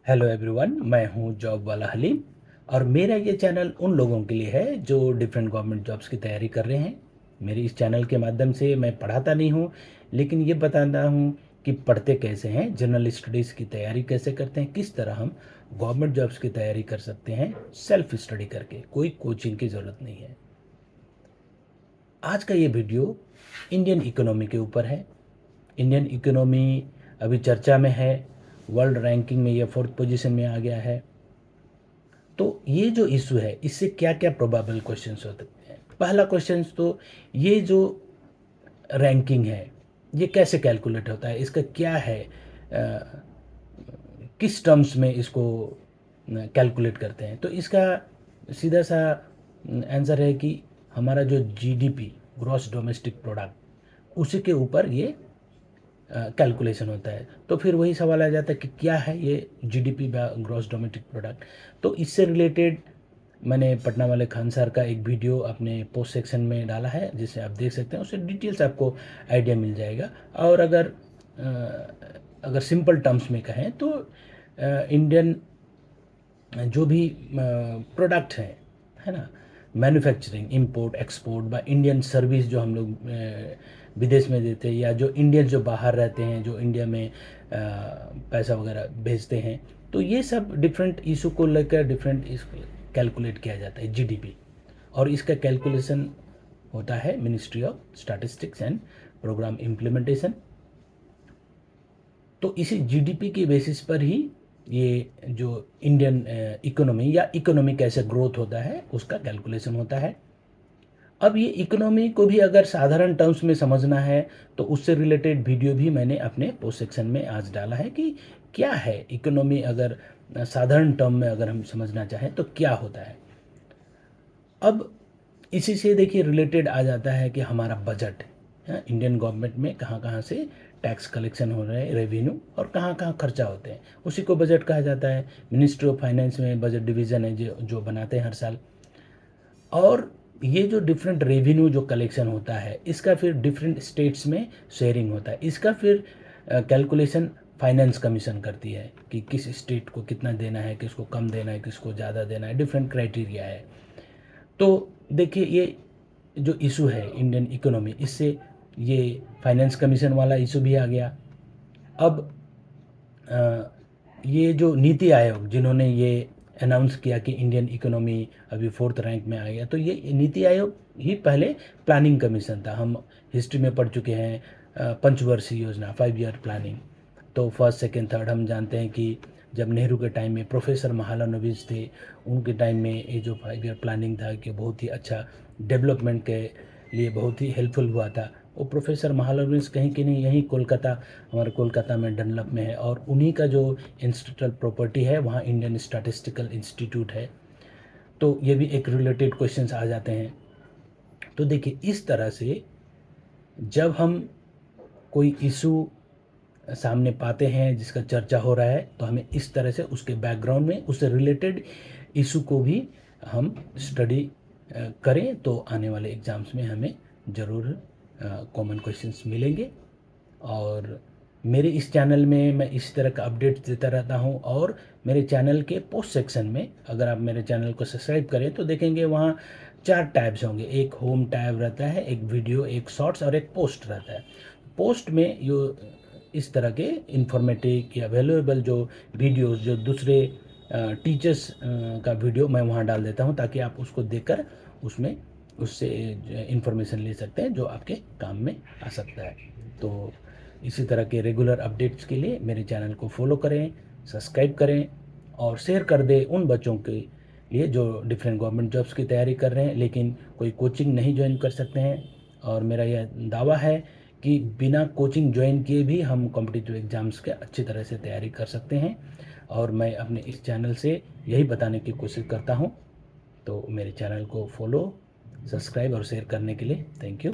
Hello everyone, मैं हूं job वाला हलीम। और मेरा ये चैनल उन लोगों के लिए है जो डिफरेंट गवर्नमेंट जॉब्स की तैयारी कर रहे हैं। मेरे इस चैनल के माध्यम से मैं पढ़ाता नहीं हूं, लेकिन ये बताता हूं कि पढ़ते कैसे हैं, जनरल स्टडीज़ की तैयारी कैसे करते हैं, किस तरह हम गवर्नमेंट जॉब्स की तैयारी कर सकते हैं सेल्फ स्टडी करके। कोई कोचिंग की ज़रूरत नहीं है। आज का ये वीडियो इंडियन इकोनॉमी के ऊपर है। इंडियन इकोनॉमी अभी चर्चा में है, वर्ल्ड रैंकिंग में ये 4th पोजीशन में आ गया है। तो ये जो इशू है, इससे क्या क्या प्रोबेबल क्वेश्चंस होते हैं। पहला क्वेश्चन तो, ये जो रैंकिंग है ये कैसे कैलकुलेट होता है, इसका क्या है, किस टर्म्स में इसको कैलकुलेट करते हैं। तो इसका सीधा सा आंसर है कि हमारा जो जीडीपी, ग्रॉस डोमेस्टिक प्रोडक्ट, उसी के ऊपर ये कैलकुलेशन होता है। तो फिर वही सवाल आ जाता है कि क्या है ये जीडीपी, ग्रॉस डोमेस्टिक प्रोडक्ट। तो इससे रिलेटेड मैंने पटना वाले खान सर का एक वीडियो अपने पोस्ट सेक्शन में डाला है, जिसे आप देख सकते हैं। उससे डिटेल्स आपको आइडिया मिल जाएगा। और अगर सिंपल टर्म्स में कहें तो इंडियन जो भी प्रोडक्ट हैं, है ना, manufacturing, import, export by Indian service, जो हम लोग विदेश में देते हैं, या जो इंडियन जो बाहर रहते हैं, जो इंडिया में पैसा वगैरह भेजते हैं, तो ये सब डिफरेंट इशू को लेकर डिफरेंट कैलकुलेट किया जाता है जीडीपी। और इसका कैलकुलेशन होता है ministry of statistics and programme implementation. तो इसी जीडीपी के बेसिस पर ही ये जो इंडियन इकोनॉमी या इकोनॉमी कैसे ग्रोथ होता है उसका कैलकुलेशन होता है। अब ये इकोनॉमी को भी अगर साधारण टर्म्स में समझना है तो उससे रिलेटेड वीडियो भी मैंने अपने पोस्ट सेक्शन में आज डाला है कि क्या है इकोनॉमी, अगर साधारण टर्म में अगर हम समझना चाहें तो क्या होता है। अब इसी से देखिए रिलेटेड आ जाता है कि हमारा बजट है, इंडियन गवर्नमेंट में कहाँ कहाँ से टैक्स कलेक्शन हो रहा है, रेवेन्यू, और कहाँ कहाँ खर्चा होते हैं, उसी को बजट कहा जाता है। मिनिस्ट्री ऑफ फाइनेंस में बजट डिवीज़न है जो जो बनाते हैं हर साल। और ये जो डिफरेंट रेवेन्यू जो कलेक्शन होता है, इसका फिर डिफरेंट स्टेट्स में शेयरिंग होता है। इसका फिर कैलकुलेशन फाइनेंस कमीशन करती है कि किस स्टेट को कितना देना है, किसको कम देना है, किसको ज़्यादा देना है, डिफरेंट क्राइटेरिया है। तो देखिए ये जो इशू है इंडियन इकोनॉमी, इससे ये फाइनेंस कमीशन वाला इशू भी आ गया। अब ये जो नीति आयोग जिन्होंने ये अनाउंस किया कि इंडियन इकोनॉमी अभी 4th रैंक में आ गया, तो ये नीति आयोग ही पहले प्लानिंग कमीशन था। हम हिस्ट्री में पढ़ चुके हैं पंचवर्षीय योजना, 5 ईयर प्लानिंग। तो फर्स्ट सेकेंड थर्ड हम जानते हैं कि जब नेहरू के टाइम में प्रोफेसर महालनोबिस थे, उनके टाइम में ये जो 5 ईयर प्लानिंग था कि बहुत ही अच्छा डेवलपमेंट के लिए बहुत ही हेल्पफुल हुआ था। वो प्रोफेसर महालनोबिस कहीं कि नहीं यहीं कोलकाता, हमारे कोलकाता में डनलप में है, और उन्हीं का जो इंस्टीट्यूशनल प्रॉपर्टी है वहाँ इंडियन स्टैटिस्टिकल इंस्टीट्यूट है। तो ये भी एक रिलेटेड क्वेश्चंस आ जाते हैं। तो देखिए इस तरह से जब हम कोई इशू सामने पाते हैं जिसका चर्चा हो रहा है, तो हमें इस तरह से उसके बैकग्राउंड में उससे रिलेटेड इशू को भी हम स्टडी करें, तो आने वाले एग्ज़ाम्स में हमें ज़रूर कॉमन क्वेश्चंस मिलेंगे। और मेरे इस चैनल में मैं इस तरह का अपडेट्स देता रहता हूँ। और मेरे चैनल के पोस्ट सेक्शन में अगर आप मेरे चैनल को सब्सक्राइब करें तो देखेंगे वहाँ 4 टैब्स होंगे। एक होम टैब रहता है, एक वीडियो, एक शॉर्ट्स और एक पोस्ट रहता है। पोस्ट में जो इस तरह के इंफॉर्मेटिव या वैल्यूएबल जो वीडियोस, जो दूसरे टीचर्स का वीडियो मैं वहाँ डाल देता हूँ, ताकि आप उसको देखकर उसमें उससे इंफॉर्मेशन ले सकते हैं जो आपके काम में आ सकता है। तो इसी तरह के रेगुलर अपडेट्स के लिए मेरे चैनल को फॉलो करें, सब्सक्राइब करें और शेयर कर दें उन बच्चों के लिए जो डिफरेंट गवर्नमेंट जॉब्स की तैयारी कर रहे हैं लेकिन कोई कोचिंग नहीं ज्वाइन कर सकते हैं। और मेरा यह दावा है कि बिना कोचिंग ज्वाइन किए भी हम कॉम्पिटिटिव एग्ज़ाम्स के अच्छी तरह से तैयारी कर सकते हैं। और मैं अपने इस चैनल से यही बताने की कोशिश करता हूँ। तो मेरे चैनल को फॉलो, सब्सक्राइब और शेयर करने के लिए थैंक यू।